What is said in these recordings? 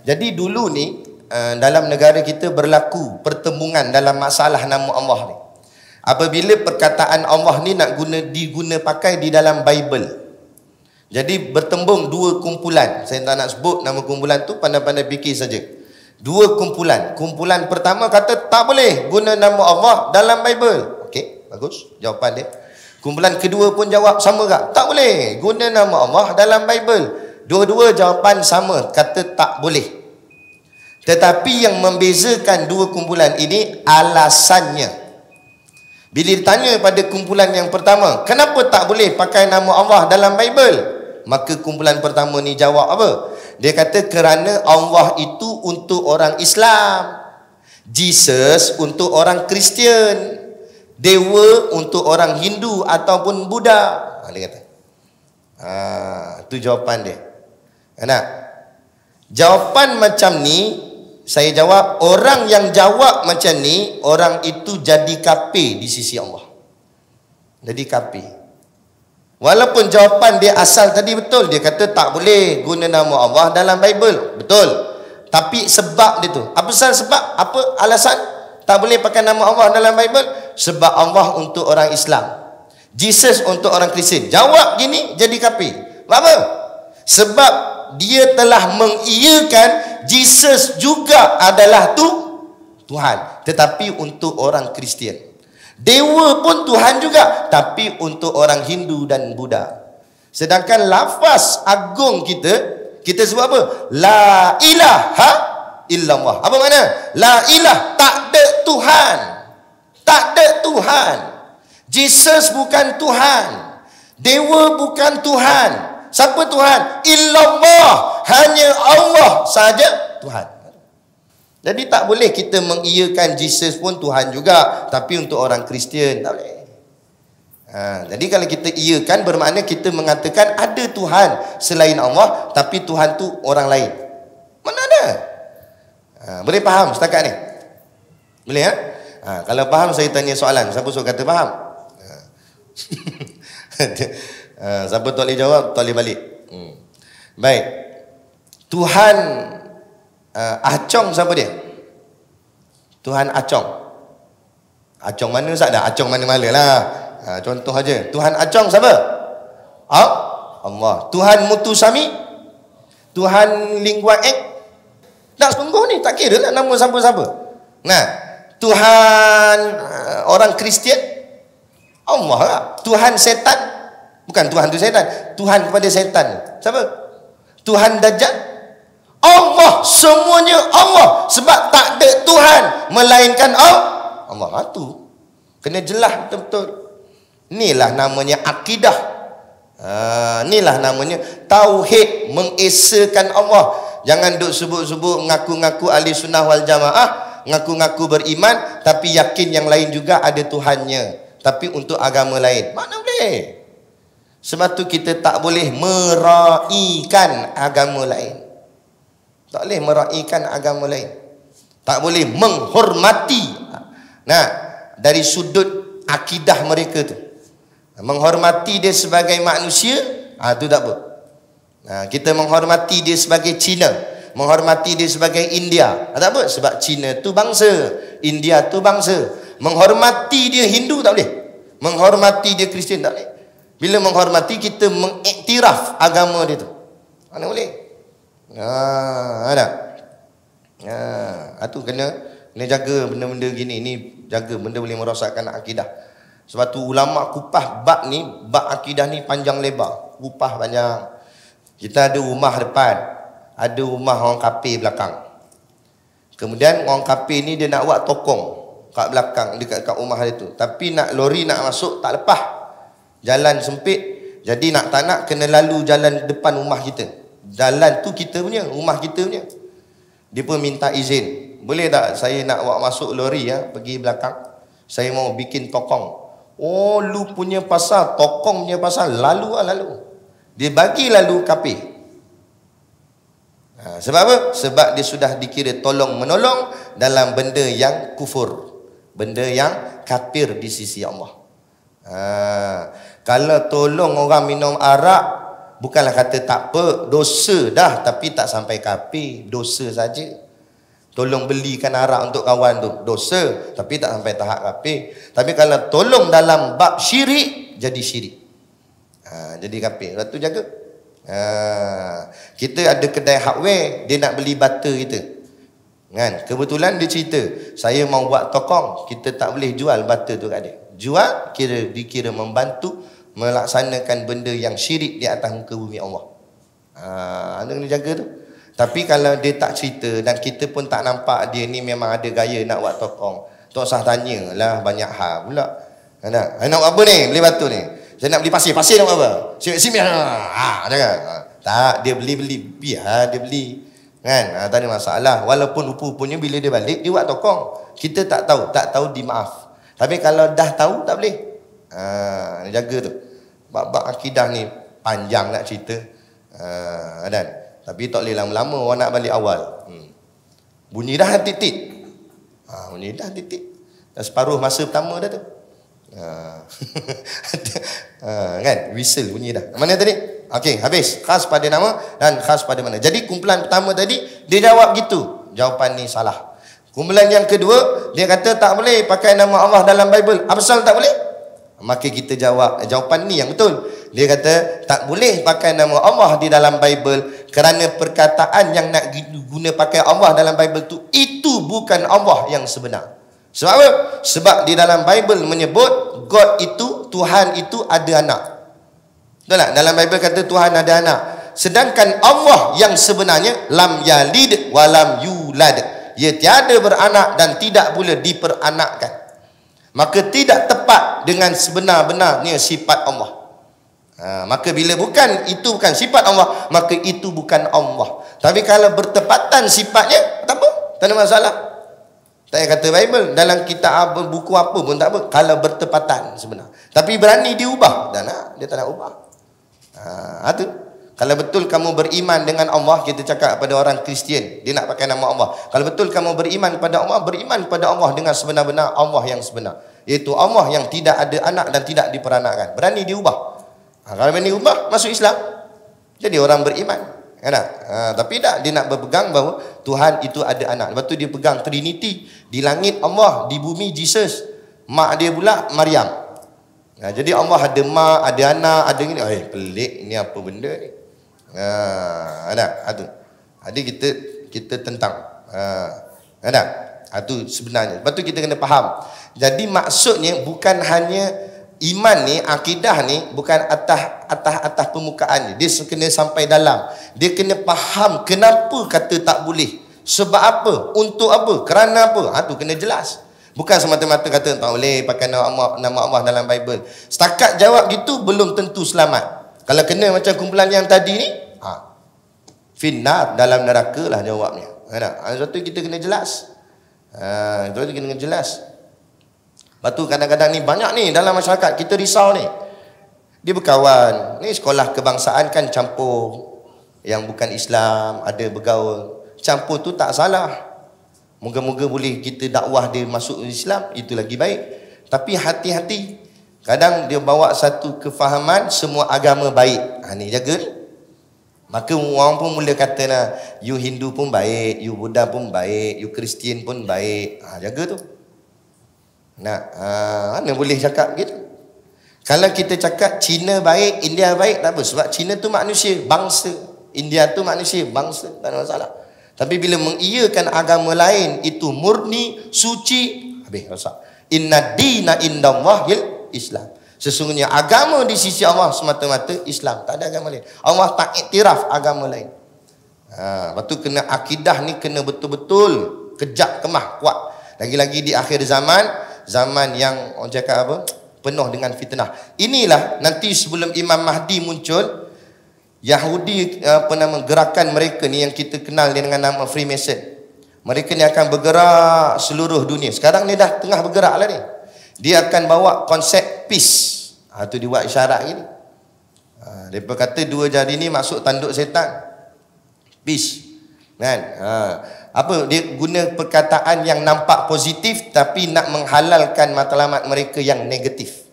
Jadi dulu ni dalam negara kita berlaku pertembungan dalam masalah nama Allah ni. Apabila perkataan Allah ni nak diguna pakai di dalam Bible. Jadi bertembung dua kumpulan. Saya tak nak sebut nama kumpulan tu, pandai-pandai fikir saja. Dua kumpulan. Kumpulan pertama kata tak boleh guna nama Allah dalam Bible. Okey, bagus jawapan dia. Kumpulan kedua pun jawab sama tak? Tak boleh guna nama Allah dalam Bible. Dua-dua jawapan sama, kata tak boleh. Tetapi yang membezakan dua kumpulan ini alasannya. Bila ditanya pada kumpulan yang pertama, kenapa tak boleh pakai nama Allah dalam Bible? Maka kumpulan pertama ni jawab apa? Dia kata kerana Allah itu untuk orang Islam, Jesus untuk orang Kristian, dewa untuk orang Hindu ataupun Buddha. Dia kata. Itu jawapan dia. Nak? Jawapan macam ni, saya jawab, orang yang jawab macam ni, orang itu jadi kafir di sisi Allah. Jadi kafir. Walaupun jawapan dia asal tadi betul, dia kata tak boleh guna nama Allah dalam Bible. Betul. Tapi sebab dia tu, apa sebab? Apa alasan tak boleh pakai nama Allah dalam Bible? Sebab Allah untuk orang Islam, Jesus untuk orang Kristian. Jawab gini, jadi kafir. Apa? Sebab dia telah mengiyakan Jesus juga adalah Tuhan, tetapi untuk orang Kristian. Dewa pun Tuhan juga, tapi untuk orang Hindu dan Buddha. Sedangkan lafaz agung kita sebut apa? La ilaha illallah. Apa makna? La ilah, tak ada Tuhan. Tak ada Tuhan. Jesus bukan Tuhan. Dewa bukan Tuhan. Siapa Tuhan? Illallah. Hanya Allah saja Tuhan. Jadi tak boleh kita mengiyakan Jesus pun Tuhan juga, tapi untuk orang Kristian tak boleh. Jadi kalau kita iyakan, bermakna kita mengatakan ada Tuhan selain Allah, tapi Tuhan tu orang lain. Mana ada? Boleh faham setakat ni? Boleh ya? Kalau faham saya tanya soalan. Siapa suruh kata faham? Siapa tak boleh jawab, tak boleh balik. Baik. Tuhan Acong siapa dia? Tuhan Acong. Acong mana Ustaz dah? Acong mana-mana lah. Contoh aja. Tuhan Acong siapa? Allah. Tuhan Mutusami? Tuhan Lingua Ek? Tak sungguh ni, tak kira lah nama siapa-siapa. Nah, Tuhan orang Kristian? Allah lah. Tuhan setan? Bukan Tuhan tu setan. Tuhan kepada setan. Siapa? Tuhan Dajjal? Allah. Semuanya Allah. Sebab tak ada Tuhan melainkan Allah. Itu kena jelas betul-betul. Inilah namanya akidah. Inilah namanya tauhid, mengesakan Allah. Jangan duk sebut-sebut ngaku-ngaku ahli sunnah wal jamaah, ngaku-ngaku beriman, tapi yakin yang lain juga ada Tuhannya, tapi untuk agama lain. Mana boleh? Sebab tu kita tak boleh meraikan agama lain. Tak boleh meraikan agama lain. Tak boleh menghormati. Nah, dari sudut akidah mereka tu, menghormati dia sebagai manusia, tu tak apa. Kita menghormati dia sebagai Cina, menghormati dia sebagai India, tak apa. Sebab Cina tu bangsa, India tu bangsa. Menghormati dia Hindu tak boleh, menghormati dia Kristian tak boleh. Bila menghormati, kita mengiktiraf agama dia tu. Mana boleh? Ada. Itu kena jaga benda-benda gini. Ini jaga benda boleh merosakkan akidah. Sebab tu ulama kupah bab ni, bab akidah ni panjang lebar. Kupah panjang. Kita ada rumah depan, ada rumah orang kafir belakang. Kemudian orang kafir ni dia nak buat tokong kat belakang, dekat rumah dia tu. Tapi nak lori nak masuk tak lepas. Jalan sempit. Jadi nak tak nak kena lalu jalan depan rumah kita. Jalan tu kita punya, rumah kita punya. Dia pun minta izin. Boleh tak saya nak bawa masuk lori pergi belakang? Saya mau bikin tokong. Oh, lu punya pasal, tokong punya pasal, lalu. Dia bagi lalu kafir. Sebab apa? Sebab dia sudah dikira tolong menolong dalam benda yang kufur, benda yang kafir di sisi Allah. Kalau tolong orang minum arak, bukanlah kata tak apa, dosa dah tapi tak sampai kafir, dosa saja. Tolong belikan arak untuk kawan tu, dosa tapi tak sampai tahap kafir. Tapi kalau tolong dalam bab syirik, jadi syirik. Jadi kafir. Lepas tu jaga. Kita ada kedai hardware, dia nak beli butter kita. Kan? Kebetulan dia cerita, saya mau buat tokong, kita tak boleh jual butter tu kat dia. Jual, dikira membantu melaksanakan benda yang syirik di atas muka bumi Allah. Anda kena jaga tu. Tapi kalau dia tak cerita dan kita pun tak nampak dia ni memang ada gaya nak buat tokong, tak usah tanyalah banyak hal pula. Nak buat apa ni? Beli batu ni. Saya nak beli pasir. Pasir nak buat apa? Simi. Jangan. Tak, dia beli. Biar dia beli. Kan? Tak ada masalah. Walaupun rupa-rupanya bila dia balik, dia buat tokong. Kita tak tahu. Tak tahu dimaaf. Tapi kalau dah tahu, tak boleh. Jaga tu. Bab-bab akidah ni panjang nak cerita. Dan tapi tak boleh lama-lama orang nak balik awal. Bunyi dah titik. Bunyi dah titik. Dah separuh masa pertama dah tu. Kan? Whistle bunyi dah. Mana tadi? Okey, habis. Khas pada nama dan khas pada mana. Jadi kumpulan pertama tadi, dia jawab gitu. Jawapan ni salah. Kumpulan yang kedua, dia kata tak boleh pakai nama Allah dalam Bible. Apa pasal tak boleh? Maka kita jawab, jawapan ni yang betul. Dia kata tak boleh pakai nama Allah di dalam Bible kerana perkataan yang nak guna pakai Allah dalam Bible tu, itu bukan Allah yang sebenar. Sebab apa? Sebab di dalam Bible menyebut God itu, Tuhan itu ada anak. Betul tak? Dalam Bible kata Tuhan ada anak. Sedangkan Allah yang sebenarnya lam yalid wa lam yulad. Ia tiada beranak dan tidak pula diperanakkan. Maka tidak tepat dengan sebenar-benarnya sifat Allah. Maka bila itu bukan sifat Allah, maka itu bukan Allah. Tapi kalau bertepatan sifatnya, tak apa, tak ada masalah. Tak payah kata Bible, dalam kitab buku apa pun tak apa, kalau bertepatan sebenar. Tapi berani diubah, dia tak nak ubah. Itu. Kalau betul kamu beriman dengan Allah, kita cakap pada orang Kristian, dia nak pakai nama Allah. Kalau betul kamu beriman pada Allah, beriman pada Allah dengan sebenar-benar Allah yang sebenar. Iaitu Allah yang tidak ada anak dan tidak diperanakkan. Berani diubah. Kalau berani ubah, masuk Islam. Jadi orang beriman. Tapi tak, dia nak berpegang bahawa Tuhan itu ada anak. Lepas tu dia pegang Trinity. Di langit Allah, di bumi Jesus. Mak dia pula Maryam. Jadi Allah ada mak, ada anak, ada gini. Pelik ni apa benda ni? Ada kita tentang. Itu sebenarnya. Lepas tu kita kena faham. Jadi maksudnya bukan hanya iman ni, akidah ni bukan atas permukaan ni. Dia kena sampai dalam. Dia kena faham kenapa kata tak boleh. Sebab apa? Untuk apa? Kerana apa? Tu kena jelas. Bukan semata-mata kata tak boleh pakai nama Allah dalam Bible. Setakat jawab gitu belum tentu selamat. Kalau kena macam kumpulan yang tadi ni, finnar, dalam neraka lah jawabnya. Sebab tu kita kena jelas. Itu kita kena jelas. Lepas tu kadang-kadang ni banyak ni dalam masyarakat kita risau ni. Dia berkawan. Ni sekolah kebangsaan kan campur. Yang bukan Islam, ada bergaul. Campur tu tak salah. Moga-moga boleh kita dakwah dia masuk Islam, itu lagi baik. Tapi hati-hati. Kadang dia bawa satu kefahaman semua agama baik. Ni jaga ni. Maka orang pun mula kata you Hindu pun baik, you Buddha pun baik, you Kristian pun baik. Jaga tu. Mana boleh cakap gitu. Kalau kita cakap Cina baik, India baik, tak apa. Sebab Cina tu manusia, bangsa. India tu manusia, bangsa. Tak ada masalah. Tapi bila mengiyakan agama lain, itu murni, suci, habis rosak. Inna dina indallahil Islam. Sesungguhnya agama di sisi Allah semata-mata Islam. Tak ada agama lain. Allah tak iktiraf agama lain. Lepas tu kena akidah ni kena betul-betul kejap, kemah, kuat. Lagi-lagi di akhir zaman, zaman yang orang cakap apa? Penuh dengan fitnah. Inilah nanti sebelum Imam Mahdi muncul, Yahudi gerakan mereka ni yang kita kenal dengan nama Freemason. Mereka ni akan bergerak seluruh dunia. Sekarang ni dah tengah bergerak lah ni. Dia akan bawa konsep peace. Tu dia buat isyarat gini. Mereka kata dua jari ni masuk tanduk setan. Peace. Kan? Apa dia guna perkataan yang nampak positif tapi nak menghalalkan matlamat mereka yang negatif.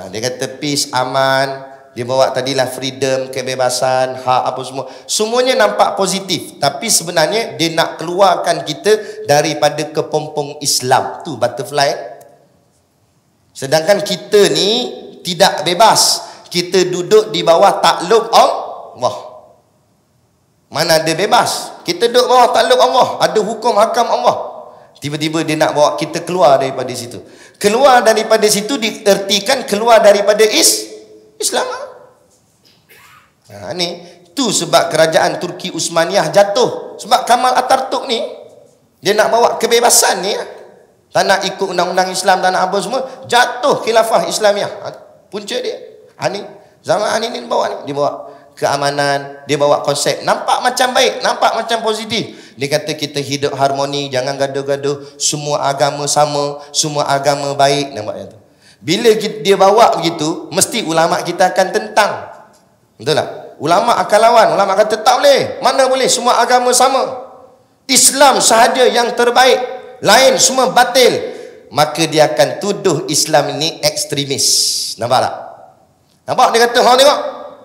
Dia kata peace, aman. Dia bawa tadilah freedom, kebebasan, hak apa semua. Semuanya nampak positif. Tapi sebenarnya dia nak keluarkan kita daripada kepompong Islam. Tu butterfly. Sedangkan kita ni tidak bebas. Kita duduk di bawah takluk Allah. Mana ada bebas? Kita duduk bawah takluk Allah. Ada hukum hakam Allah. Tiba-tiba dia nak bawa kita keluar daripada situ. Keluar daripada situ diertikan keluar daripada Islam. Ni tu sebab kerajaan Turki Uthmaniyah jatuh. Sebab Kamal Atatürk ni dia nak bawa kebebasan ni. Tak nak ikut undang-undang Islam, tak nak apa semua. Jatuh khilafah Islamiyah. Punca dia. Ni zaman ni bawa ni. Dia bawa keamanan, dia bawa konsep nampak macam baik, nampak macam positif. Dia kata kita hidup harmoni, jangan gaduh-gaduh, semua agama sama, semua agama baik. Nampak tu. Bila dia bawa begitu, mesti ulama kita akan tentang. Betul tak? Ulama akan lawan, ulama kata tak boleh. Mana boleh, semua agama sama. Islam sahaja yang terbaik, lain semua batil. Maka dia akan tuduh Islam ini ekstremis. Nampak tak? Nampak dia kata, tengok.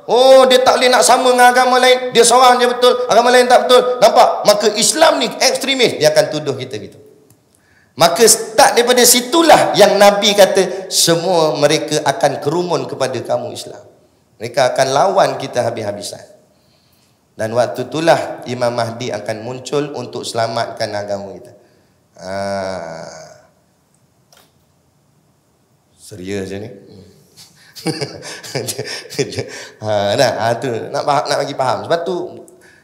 Oh, dia tak boleh nak sama dengan agama lain. Dia seorang je betul, agama lain tak betul. Nampak? Maka Islam ni ekstremis. Dia akan tuduh kita gitu. Maka start daripada situlah yang Nabi kata semua mereka akan kerumun kepada kamu Islam. Mereka akan lawan kita habis-habisan. Dan waktu itulah Imam Mahdi akan muncul untuk selamatkan agama kita. Serius je ni. Tu nak bagi faham. Sebab tu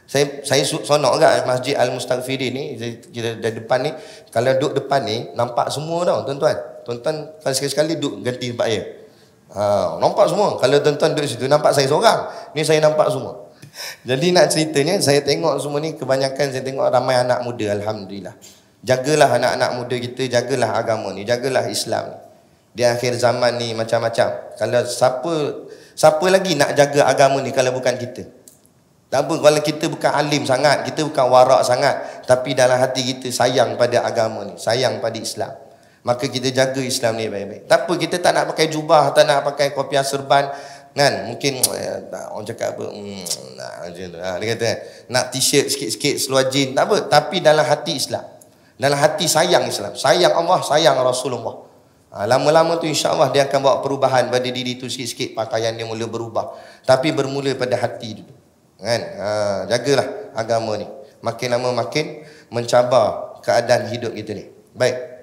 saya sonok kat Masjid Al-Mustaghfirin ni, kita dari depan ni, kalau duduk depan ni nampak semua tau tuan-tuan. Tuan-tuan kalau sekali-sekali duduk ganti tempat saya. Nampak semua. Kalau tuan-tuan duduk situ nampak saya seorang. Ni saya nampak semua. Jadi nak ceritanya saya tengok semua ni, kebanyakan saya tengok ramai anak muda, alhamdulillah. Jagalah anak-anak muda kita, jagalah agama ni, jagalah Islam ni. Di akhir zaman ni macam-macam. Kalau siapa lagi nak jaga agama ni kalau bukan kita? Tak apa, kalau kita bukan alim sangat, kita bukan warak sangat, tapi dalam hati kita sayang pada agama ni, sayang pada Islam, maka kita jaga Islam ni baik-baik. Tak apa, kita tak nak pakai jubah, tak nak pakai kopiah serban kan? Mungkin orang cakap apa, dia kata nak t-shirt sikit-sikit, seluar jeans, tak apa, tapi dalam hati Islam, dalam hati sayang Islam, sayang Allah, sayang Rasulullah. Lama-lama tu insya-Allah dia akan bawa perubahan pada diri tu, sikit-sikit pakaian dia mula berubah. Tapi bermula pada hati dulu. Kan? Jagalah agama ni. Makin lama makin mencabar keadaan hidup kita ni. Baik.